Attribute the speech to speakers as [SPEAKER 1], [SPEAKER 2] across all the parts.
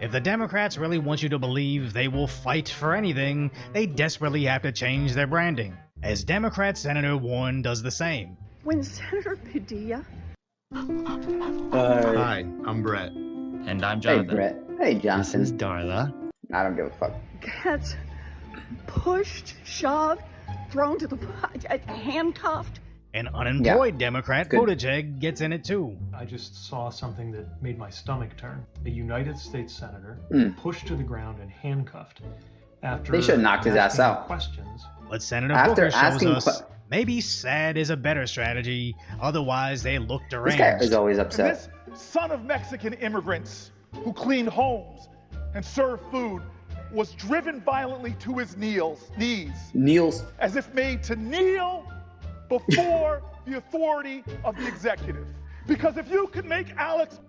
[SPEAKER 1] If the Democrats really want you to believe they will fight for anything, they desperately have to change their branding, as Democrat Senator Warren does the same.
[SPEAKER 2] When Senator Padilla...
[SPEAKER 3] Hi, I'm Brett.
[SPEAKER 4] And I'm Jonathan.
[SPEAKER 5] Hey, Brett. Hey, Jonathan.
[SPEAKER 4] This is Darla.
[SPEAKER 5] I don't give a fuck.
[SPEAKER 2] gets pushed, shoved, thrown to the... handcuffed.
[SPEAKER 1] An unemployed Democrat, Buttigieg, gets in it too.
[SPEAKER 6] I just saw something that made my stomach turn. A United States senator pushed to the ground and handcuffed after
[SPEAKER 5] they should have knocked his ass out.
[SPEAKER 6] Questions.
[SPEAKER 1] But Senator Booker shows us maybe sad is a better strategy, otherwise they look deranged.
[SPEAKER 5] This guy is always upset.
[SPEAKER 7] And this son of Mexican immigrants who cleaned homes and served food was driven violently to his knees. As if made to kneel before the authority of the executive. Because if you could make Alex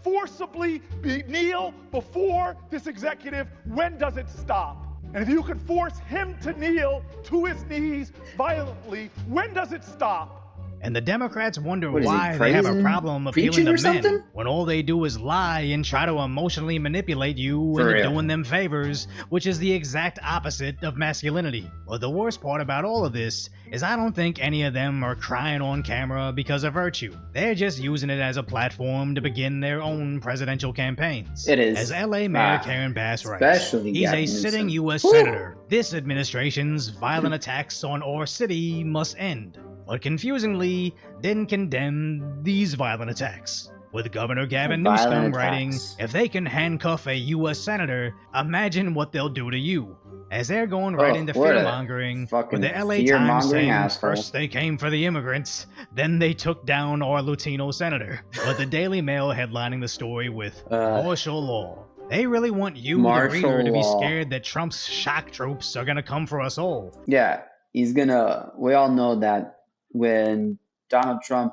[SPEAKER 7] forcibly kneel before this executive, when does it stop? And if you could force him to kneel to his knees violently, when does it stop?
[SPEAKER 1] And the Democrats wonder why they have a problem appealing to men when all they do is lie and try to emotionally manipulate you into doing them favors, which is the exact opposite of masculinity. But the worst part about all of this is I don't think any of them are crying on camera because of virtue. They're just using it as a platform to begin their own presidential campaigns.
[SPEAKER 5] It is.
[SPEAKER 1] As LA Mayor Karen Bass writes, he's a sitting U.S. senator. This administration's violent attacks on our city must end. But confusingly, didn't condemn these violent attacks. With Governor Gavin Newsom writing, if they can handcuff a U.S. senator, imagine what they'll do to you. As they're going right into fear-mongering, with the LA Times saying first they came for the immigrants, then they took down our Latino senator. But the Daily Mail headlining the story with martial law. They really want you, the reader, to be scared that Trump's shock troops are gonna come for us all.
[SPEAKER 5] Yeah, he's gonna, we all know that when Donald Trump,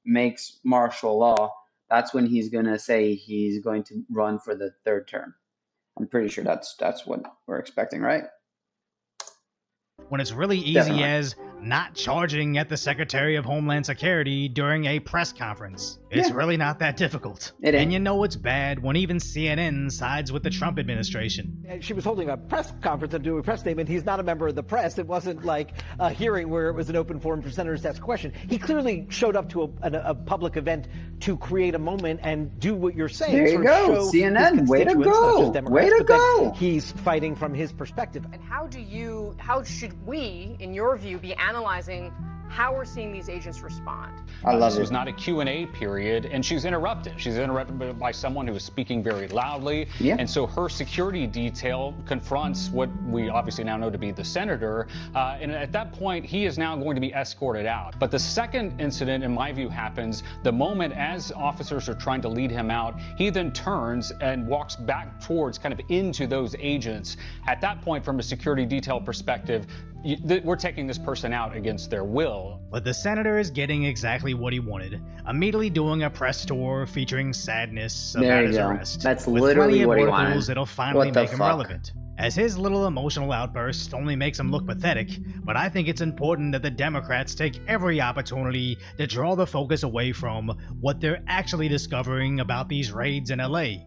[SPEAKER 5] makes martial law, that's when he's going to say he's going to run for the third term. I'm pretty sure that's what we're expecting, right?
[SPEAKER 1] When it's really easy as not charging at the Secretary of Homeland Security during a press conference. It's really not that difficult. And you know it's bad when even CNN sides with the Trump administration.
[SPEAKER 8] She was holding a press conference and doing a press statement. He's not a member of the press. It wasn't like a hearing where it was an open forum for senators to ask a question. He clearly showed up to a public event to create a moment and do what you're saying.
[SPEAKER 5] There you go, CNN. Way to go. Way to go.
[SPEAKER 8] He's fighting from his perspective.
[SPEAKER 9] And how should we, in your view, be analyzing how we're seeing these agents respond?
[SPEAKER 5] I love
[SPEAKER 10] this was not a Q&A period, and she's interrupted. She's interrupted by someone who is speaking very loudly, and so her security detail confronts what we obviously now know to be the senator, and at that point, he is now going to be escorted out. But the second incident, in my view, happens the moment as officers are trying to lead him out, he then turns and walks back towards, kind of into those agents. At that point, from a security detail perspective, we're taking this person out against their will.
[SPEAKER 1] But the senator is getting exactly what he wanted, immediately doing a press tour featuring sadness about his arrest.
[SPEAKER 5] That's literally what he wanted.
[SPEAKER 1] That'll finally make him relevant. As his little emotional outburst only makes him look pathetic, but I think it's important that the Democrats take every opportunity to draw the focus away from what they're actually discovering about these raids in LA.